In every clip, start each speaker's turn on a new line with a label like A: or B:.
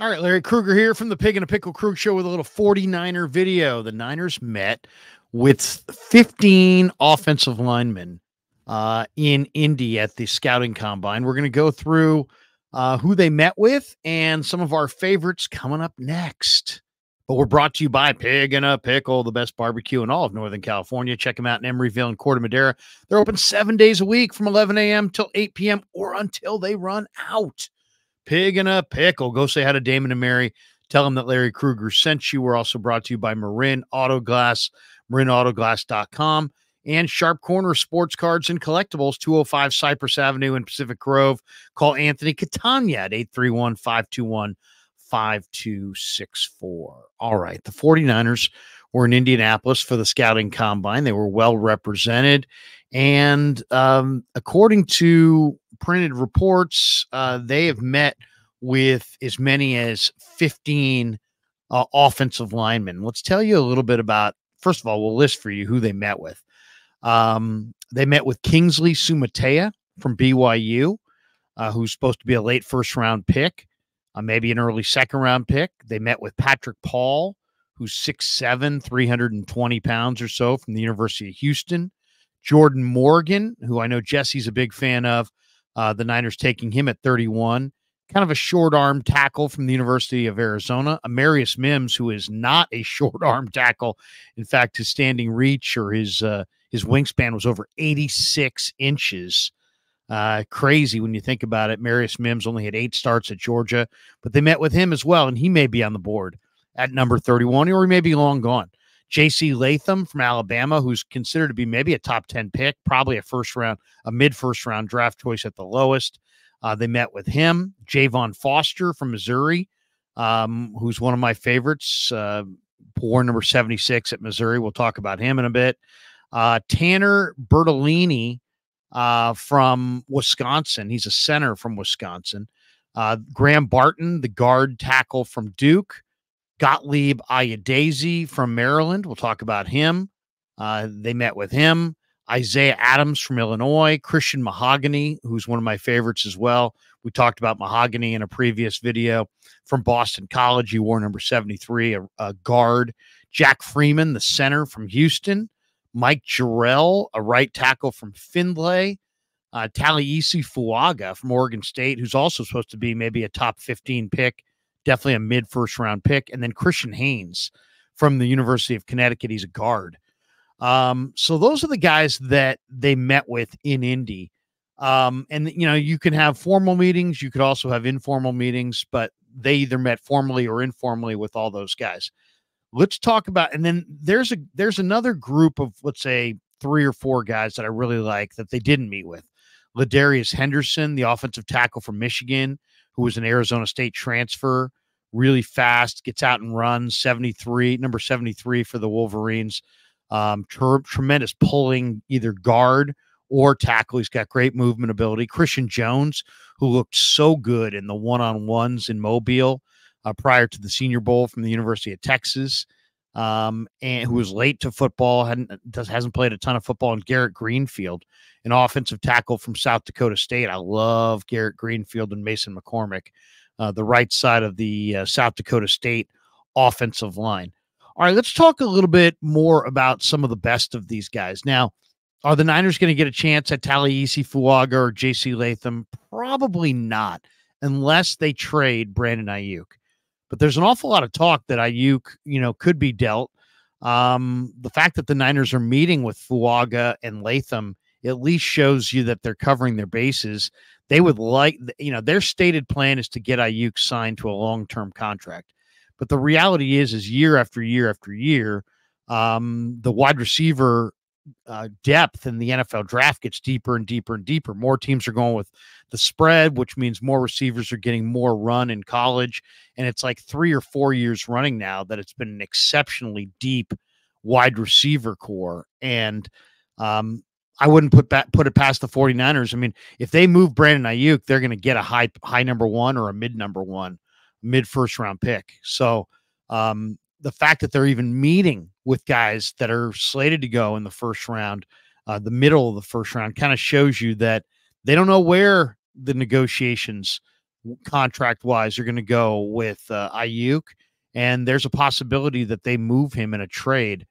A: All right, Larry Krueger here from the Pig and a Pickle Krug Show with a little 49er video. The Niners met with 15 offensive linemen in Indy at the scouting combine. We're going to go through who they met with and some of our favorites coming up next. But we're brought to you by Pig and a Pickle, the best barbecue in all of Northern California. Check them out in Emeryville and Corte Madera. They're open 7 days a week from 11 a.m. till 8 p.m. or until they run out. Pig and a Pickle. Go say hi to Damon and Mary. Tell them that Larry Krueger sent you. We're also brought to you by Marin Auto Glass, marinautoglass.com, and Sharp Corner Sports Cards and Collectibles, 205 Cypress Avenue in Pacific Grove. Call Anthony Catania at 831-521-5264. All right, the 49ers were in Indianapolis for the scouting combine. They were well represented. And according to printed reports, they have met with as many as 15 offensive linemen. Let's tell you a little bit about, first of all, we'll list for you who they met with. They met with Kingsley Sumatea from BYU, who's supposed to be a late first-round pick, maybe an early second-round pick. They met with Patrick Paul, who's 6'7", 320 pounds or so, from the University of Houston. Jordan Morgan, who I know Jesse's a big fan of, the Niners taking him at 31. Kind of a short-arm tackle from the University of Arizona. Amarius Mims, who is not a short-arm tackle. In fact, his standing reach or his wingspan was over 86 inches. Crazy when you think about it. Amarius Mims only had 8 starts at Georgia, but they met with him as well, and he may be on the board at number 31, or he may be long gone. J.C. Latham from Alabama, who's considered to be maybe a top 10 pick, probably a mid-first round draft choice at the lowest. They met with him. Javon Foster from Missouri, who's one of my favorites, born number 76 at Missouri. We'll talk about him in a bit. Tanner Bertolini from Wisconsin. He's a center from Wisconsin. Graham Barton, the guard tackle from Duke. Gottlieb Ayadeze from Maryland. We'll talk about him. They met with him. Isaiah Adams from Illinois. Christian Mahogany, who's one of my favorites as well. We talked about Mahogany in a previous video. From Boston College, he wore number 73, a guard. Jack Freeman, the center from Houston. Mike Jarrell, a right tackle from Findlay. Talieisi Fuaga from Oregon State, who's also supposed to be maybe a top 15 pick. Definitely a mid-first round pick. And then Christian Haynes from the University of Connecticut. He's a guard. So those are the guys that they met with in Indy. And, you know, you can have formal meetings. You could also have informal meetings, but they either met formally or informally with all those guys. Let's talk about, and then there's another group of, let's say, 3 or 4 guys that I really like that they didn't meet with. Ladarius Henderson, the offensive tackle from Michigan, who was an Arizona State transfer, really fast, gets out and runs, number 73 for the Wolverines. Tremendous pulling, either guard or tackle. He's got great movement ability. Christian Jones, who looked so good in the one-on-ones in Mobile prior to the Senior Bowl from the University of Texas, and who was late to football, hasn't played a ton of football. And Garrett Greenfield, an offensive tackle from South Dakota State. I love Garrett Greenfield and Mason McCormick, the right side of the South Dakota State offensive line. All right, let's talk a little bit more about some of the best of these guys. Now, are the Niners going to get a chance at Talieisi Fuaga or J.C. Latham? Probably not, unless they trade Brandon Ayuk. But there's an awful lot of talk that Ayuk, could be dealt. The fact that the Niners are meeting with Fuaga and Latham at least shows you that they're covering their bases. They would like, their stated plan is to get Ayuk signed to a long-term contract. But the reality is year after year after year, the wide receiver depth in the NFL draft gets deeper and deeper and deeper. More teams are going with the spread, which means more receivers are getting more run in college. And it's like 3 or 4 years running now that it's been an exceptionally deep wide receiver core. And I wouldn't put it past the 49ers. I mean, if they move Brandon Ayuk, they're going to get a high number 1 or a mid number 1, mid first round pick. So the fact that they're even meeting with guys that are slated to go in the first round, the middle of the first round, kind of shows you that they don't know where the negotiations contract wise are going to go with Ayuk, and there's a possibility that they move him in a trade.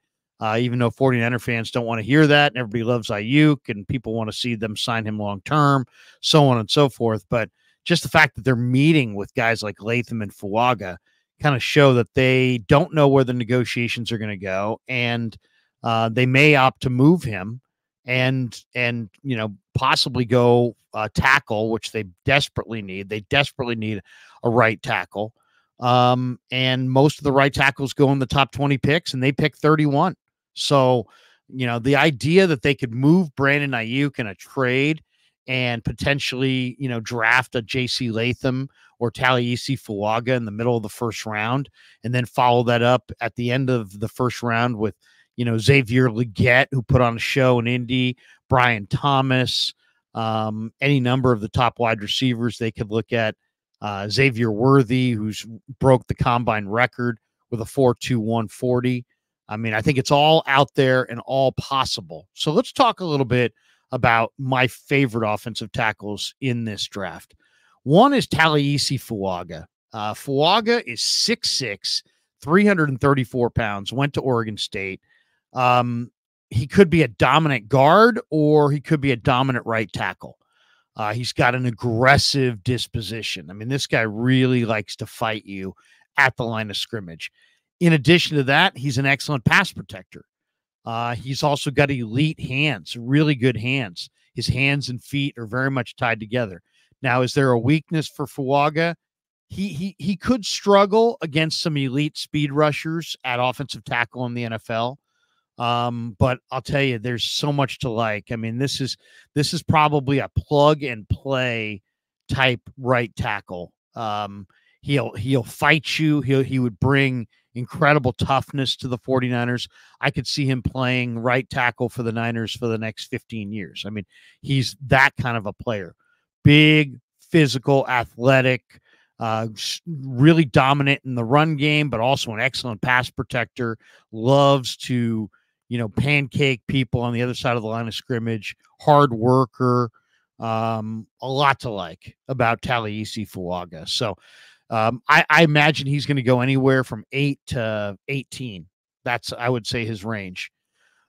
A: Even though 49er fans don't want to hear that, and everybody loves Ayuk, and people want to see them sign him long term, so on and so forth. But just the fact that they're meeting with guys like Latham and Fuaga kind of show that they don't know where the negotiations are going to go, and they may opt to move him and possibly go tackle, which they desperately need. They desperately need a right tackle. And most of the right tackles go in the top 20 picks, and they pick 31. So, the idea that they could move Brandon Ayuk in a trade and potentially, draft a J.C. Latham or Taliesin Fuaga in the middle of the first round, and then follow that up at the end of the first round with, Xavier Legette, who put on a show in Indy, Brian Thomas, any number of the top wide receivers they could look at, Xavier Worthy, who's broke the combine record with a 4.21 40. I mean, I think it's all out there and all possible. So let's talk a little bit about my favorite offensive tackles in this draft. One is Taliesin Fuaga. Fuaga is 6'6", 334 pounds, went to Oregon State. He could be a dominant guard, or he could be a dominant right tackle. He's got an aggressive disposition. I mean, this guy really likes to fight you at the line of scrimmage. In addition to that, he's an excellent pass protector. He's also got elite hands, really good hands. His hands and feet are very much tied together. Now, is there a weakness for Fuaga? He could struggle against some elite speed rushers at offensive tackle in the NFL. But I'll tell you, there's so much to like. I mean, this is probably a plug and play type right tackle. He'll fight you. He would bring incredible toughness to the 49ers. I could see him playing right tackle for the Niners for the next 15 years. I mean, he's that kind of a player. Big, physical, athletic, really dominant in the run game, but also an excellent pass protector. Loves to, pancake people on the other side of the line of scrimmage. Hard worker. A lot to like about Taliesin Fuaga. So, I imagine he's going to go anywhere from 8 to 18. That's, I would say, his range.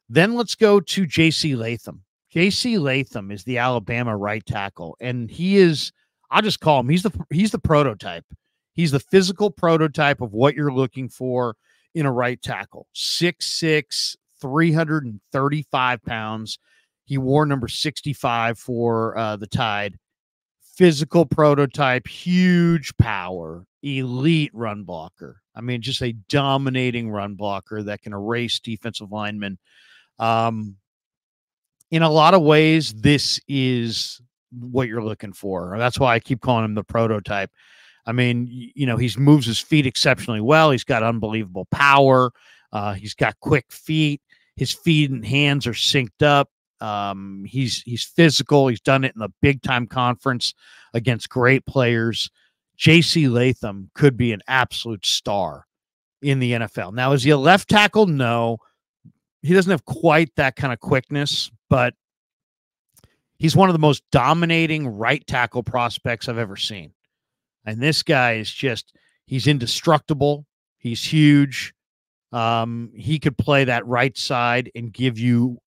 A: Then let's go to J.C. Latham. J.C. Latham is the Alabama right tackle, and he is, I'll just call him, he's the prototype. He's the physical prototype of what you're looking for in a right tackle. 6'6", 335 pounds. He wore number 65 for the Tide. Physical prototype, huge power, elite run blocker. I mean, just a dominating run blocker that can erase defensive linemen. In a lot of ways, this is what you're looking for. That's why I keep calling him the prototype. I mean, he moves his feet exceptionally well. He's got unbelievable power. He's got quick feet. His feet and hands are synced up. He's physical. He's done it in the big time conference against great players. J.C. Latham could be an absolute star in the NFL. Now, is he a left tackle? No, he doesn't have quite that kind of quickness, but he's one of the most dominating right tackle prospects I've ever seen. And this guy is he's indestructible. He's huge. He could play that right side and give you,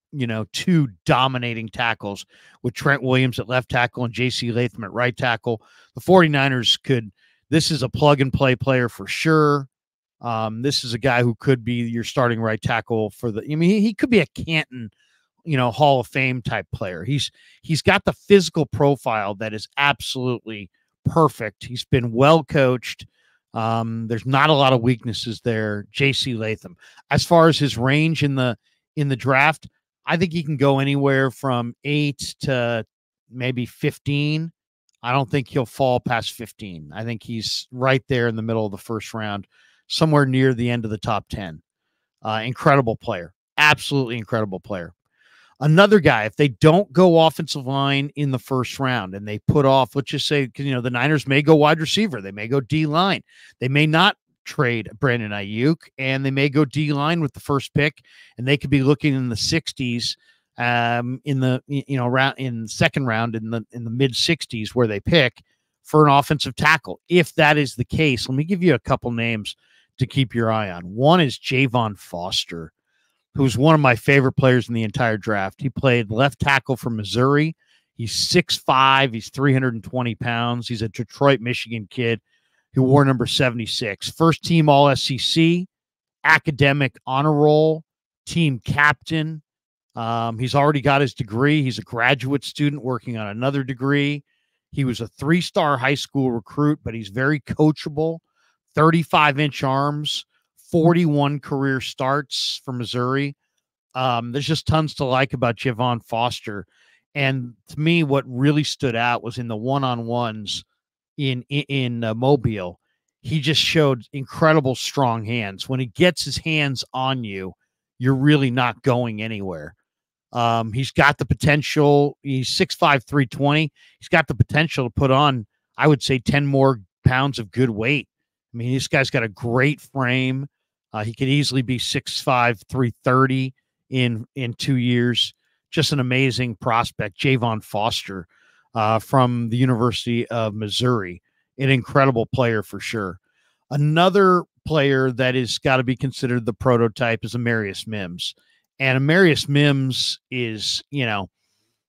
A: two dominating tackles with Trent Williams at left tackle and J.C. Latham at right tackle. The 49ers this is a plug and play player for sure. This is a guy who could be your starting right tackle he could be a Canton, Hall of Fame type player. He's got the physical profile that is absolutely perfect. He's been well coached. There's not a lot of weaknesses there. J.C. Latham. As far as his range in the draft, I think he can go anywhere from 8 to maybe 15. I don't think he'll fall past 15. I think he's right there in the middle of the first round, somewhere near the end of the top 10. Incredible player. Absolutely incredible player. Another guy, if they don't go offensive line in the first round and they put off, let's just say, the Niners may go wide receiver. They may go D-line. They may not trade Brandon Ayuk, and they may go D-line with the first pick, and they could be looking in the 60s, in the second round, in the mid 60s where they pick for an offensive tackle. If that is the case, let me give you a couple names to keep your eye on. One is Javon Foster, who's one of my favorite players in the entire draft. He played left tackle for Missouri. He's 6'5". He's 320 pounds. He's a Detroit, Michigan kid who wore number 76. First team All SEC, academic honor roll, team captain. He's already got his degree. He's a graduate student working on another degree. He was a 3-star high school recruit, but he's very coachable. 35-inch arms, 41 career starts for Missouri. There's just tons to like about Javon Foster. And to me, what really stood out was in the one-on-ones in Mobile. He just showed incredible strong hands. When he gets his hands on you, you're really not going anywhere. He's got the potential. He's 6'5", 320. He's got the potential to put on, I would say, 10 more pounds of good weight. I mean, this guy's got a great frame. He could easily be 6'5", 330 in 2 years. Just an amazing prospect, Javon Foster from the University of Missouri. An incredible player for sure. Another player that is got to be considered the prototype is Amarius Mims. And Amarius Mims is, 6'7",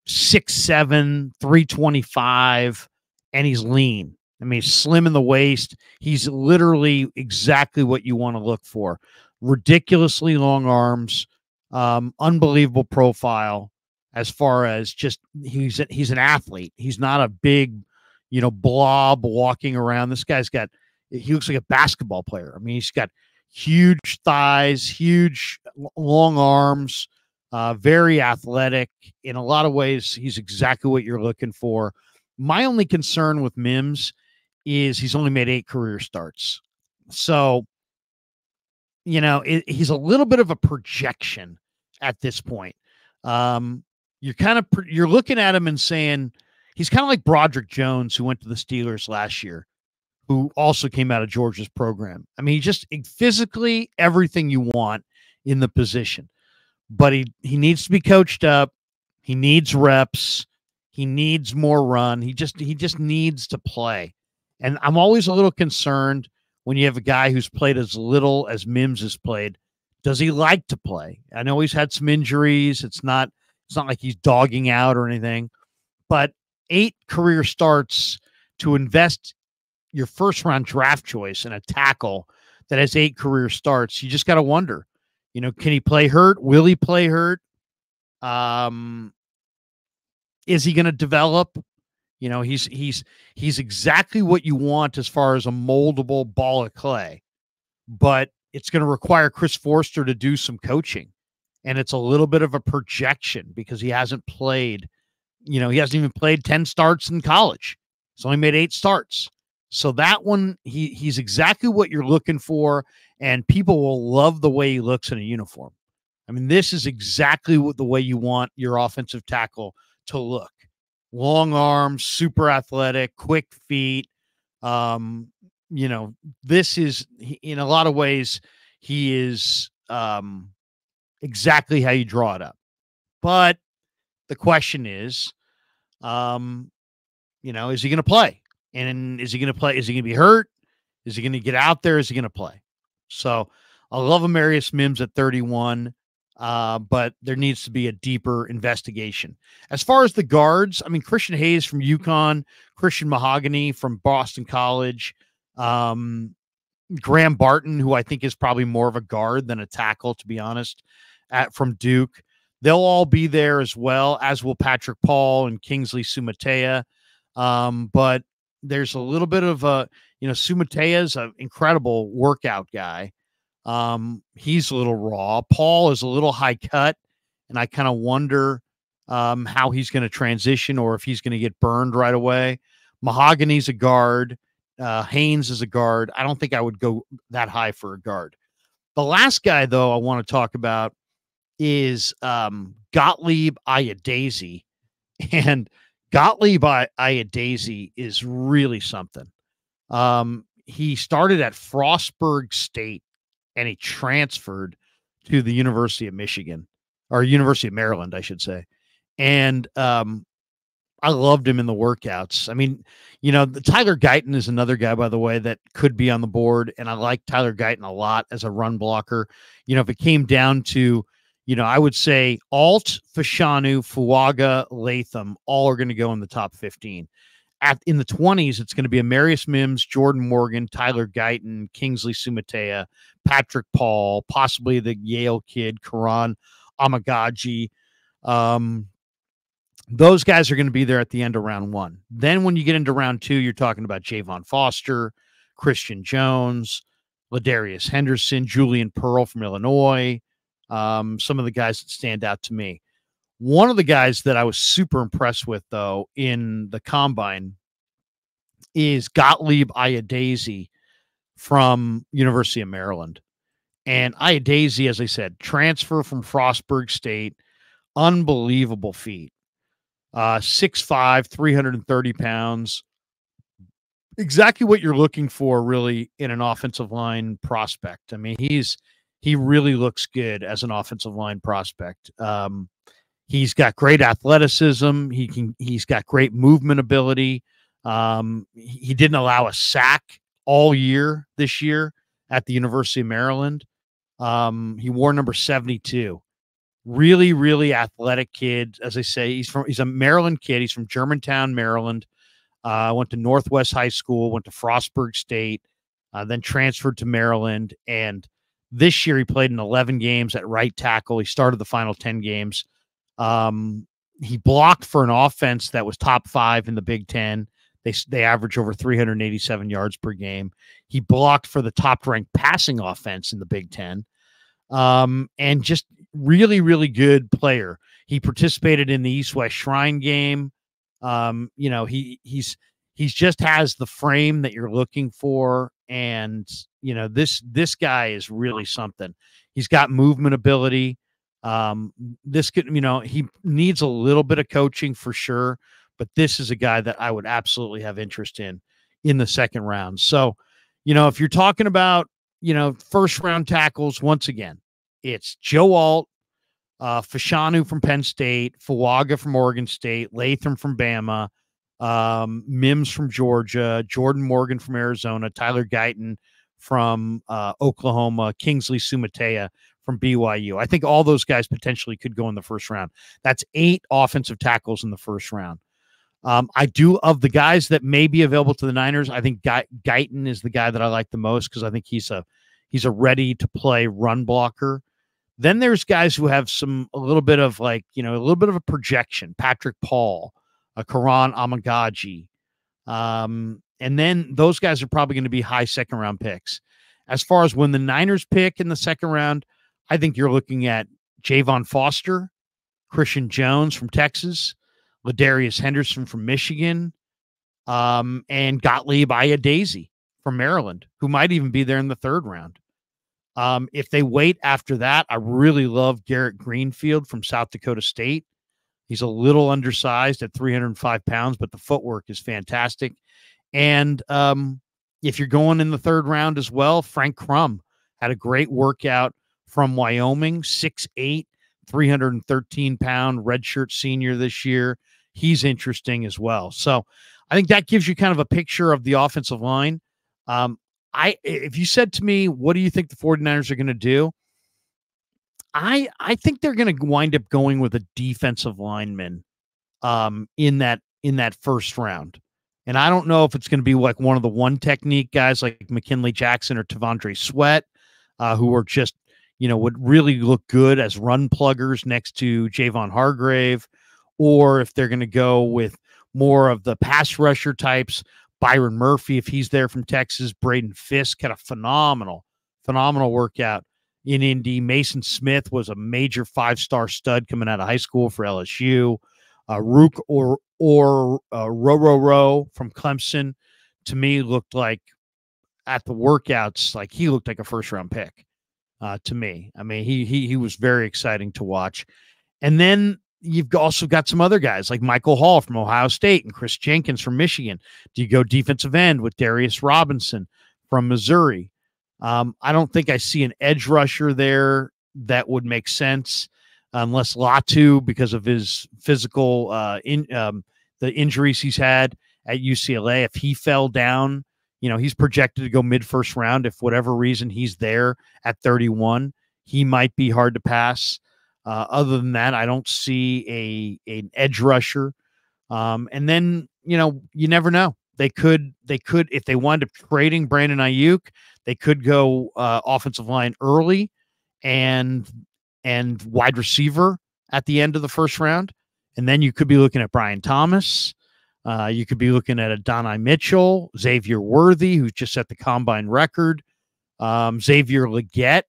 A: 325, and he's lean. I mean, he's slim in the waist. He's literally exactly what you want to look for. Ridiculously long arms, unbelievable profile as far as just he's an athlete. He's not a big, blob walking around. This guy's he looks like a basketball player. I mean, he's got huge thighs, huge long arms, very athletic. In a lot of ways, he's exactly what you're looking for. My only concern with Mims is he's only made 8 career starts. So, he's a little bit of a projection at this point. You're looking at him and saying he's kind of like Broderick Jones, who went to the Steelers last year, who also came out of Georgia's program. I mean, just physically everything you want in the position, but he needs to be coached up. He needs reps. He needs more run. He just needs to play. And I'm always a little concerned when you have a guy who's played as little as Mims has played. Does he like to play? I know he's had some injuries. It's not like he's dogging out or anything, but 8 career starts to invest your first round draft choice in a tackle that has 8 career starts. You just got to wonder, can he play hurt? Will he play hurt? Is he going to develop? He's exactly what you want as far as a moldable ball of clay, but it's going to require Chris Forster to do some coaching. And it's a little bit of a projection because he hasn't played, he hasn't even played 10 starts in college. He's only made 8 starts. So that one, he's exactly what you're looking for, and people will love the way he looks in a uniform. I mean, this is exactly the way you want your offensive tackle to look. Long arms, super athletic, quick feet. This is, in a lot of ways, he is exactly how you draw it up. But the question is, is he going to play? And is he going to play? Is he going to be hurt? Is he going to get out there? Is he going to play? So I love Amarius Mims at 31, but there needs to be a deeper investigation. As far as the guards, I mean, Christian Hayes from UConn, Christian Mahogany from Boston College, Graham Barton, who I think is probably more of a guard than a tackle, to be honest, from Duke. They'll all be there as well, as will Patrick Paul and Kingsley Sumatea. But there's a little bit of Sumatea's an incredible workout guy. He's a little raw. Paul is a little high cut, and I kind of wonder how he's going to transition or if he's going to get burned right away. Mahogany's a guard. Haynes is a guard. I don't think I would go that high for a guard. The last guy, though, I want to talk about is Gottlieb Ayadesi. And Gottlieb Ayadesi is really something. He started at Frostburg State, and he transferred to the University of Michigan, or University of Maryland, I should say. And I I loved him in the workouts. I mean, the Tyler Guyton is another guy, by the way, that could be on the board. And I like Tyler Guyton a lot as a run blocker. If it came down to, I would say Alt, Fashanu, Fuaga, Latham, all are going to go in the top 15. In the 20s, it's going to be Amarius Mims, Jordan Morgan, Tyler Guyton, Kingsley Sumatea, Patrick Paul, possibly the Yale kid, Karan Amagaji. Those guys are going to be there at the end of round 1. Then when you get into round 2, you're talking about Javon Foster, Christian Jones, Ladarius Henderson, Julian Pearl from Illinois, some of the guys that stand out to me. One of the guys that I was super impressed with, though, in the combine is Gottlieb Ayadazi from University of Maryland. And Ayadazi, as I said, transfer from Frostburg State, unbelievable feat. 6'5", 330 pounds. Exactly what you're looking for, really, in an offensive line prospect. I mean, he really looks good as an offensive line prospect. He's got great athleticism. He's got great movement ability. He didn't allow a sack all year this year at the University of Maryland. He wore number 72. Really, really athletic kid. As I say, he's a Maryland kid. He's from Germantown, Maryland. Went to Northwest High School, went to Frostburg State, then transferred to Maryland. And this year he played in 11 games at right tackle. He started the final 10 games. He blocked for an offense that was top 5 in the Big Ten. They average over 387 yards per game. He blocked for the top-ranked passing offense in the Big Ten. And just really, really good player. He participated in the East-West Shrine game. He's just has the frame that you're looking for. And, this guy is really something. He's got movement ability. This could, he needs a little bit of coaching for sure, but this is a guy that I would absolutely have interest in the second round. So, if you're talking about, first round tackles, once again, it's Joe Alt, Fashanu from Penn State, Fuaga from Oregon State, Latham from Bama, Mims from Georgia, Jordan Morgan from Arizona, Tyler Guyton from Oklahoma, Kingsley Sumatea from BYU. I think all those guys potentially could go in the first round. That's 8 offensive tackles in the first round. I do, of the guys that may be available to the Niners, I think Guyton is the guy that I like the most because I think he's a ready to play run blocker. Then there's guys who have a little bit of a projection. Patrick Paul, Karan Amagaji. And then those guys are probably going to be high second round picks. As far as when the Niners pick in the second round, I think you're looking at Javon Foster, Christian Jones from Texas, Ladarius Henderson from Michigan, and Gottlieb Ayadazi from Maryland, who might even be there in the third round. If they wait after that, I really love Garrett Greenfield from South Dakota State. He's a little undersized at 305 pounds, but the footwork is fantastic. And if you're going in the third round as well, Frank Crum had a great workout from Wyoming, 6'8", 313-pound redshirt senior this year. He's interesting as well. So I think that gives you kind of a picture of the offensive line. If you said to me, what do you think the 49ers are going to do? I think they're going to wind up going with a defensive lineman in that first round. And I don't know if it's going to be like one of the one technique guys like McKinley Jackson or Tavondre Sweat, who are just, would really look good as run pluggers next to Javon Hargrave, or if they're going to go with more of the pass rusher types, Byron Murphy, if he's there from Texas, Braden Fisk had a phenomenal workout in Indy. Mason Smith was a major 5-star stud coming out of high school for LSU. Rook or Roro from Clemson, to me, looked like at the workouts, like he looked like a first-round pick to me. I mean, he was very exciting to watch. And then you've also got some other guys like Michael Hall from Ohio State and Chris Jenkins from Michigan. Do you go defensive end with Darius Robinson from Missouri? I don't think I see an edge rusher there that would make sense unless Latu, because of his physical the injuries he's had at UCLA. If he fell down, he's projected to go mid-first round. If whatever reason he's there at 31, he might be hard to pass. Other than that, I don't see an edge rusher. And then, you never know. They could, if they wind up trading Brandon Ayuk, they could go offensive line early and wide receiver at the end of the first round. And then you could be looking at Brian Thomas. You could be looking at Adonai Mitchell, Xavier Worthy, who's just set the combine record. Xavier Legette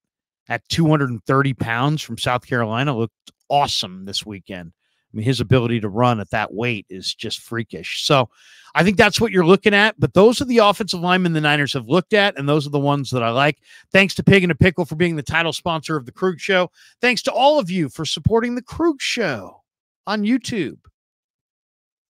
A: at 230 pounds from South Carolina looked awesome this weekend. I mean, his ability to run at that weight is just freakish. So I think that's what you're looking at. But those are the offensive linemen the Niners have looked at, and those are the ones that I like. Thanks to Pig and a Pickle for being the title sponsor of The Krug Show. Thanks to all of you for supporting The Krug Show on YouTube.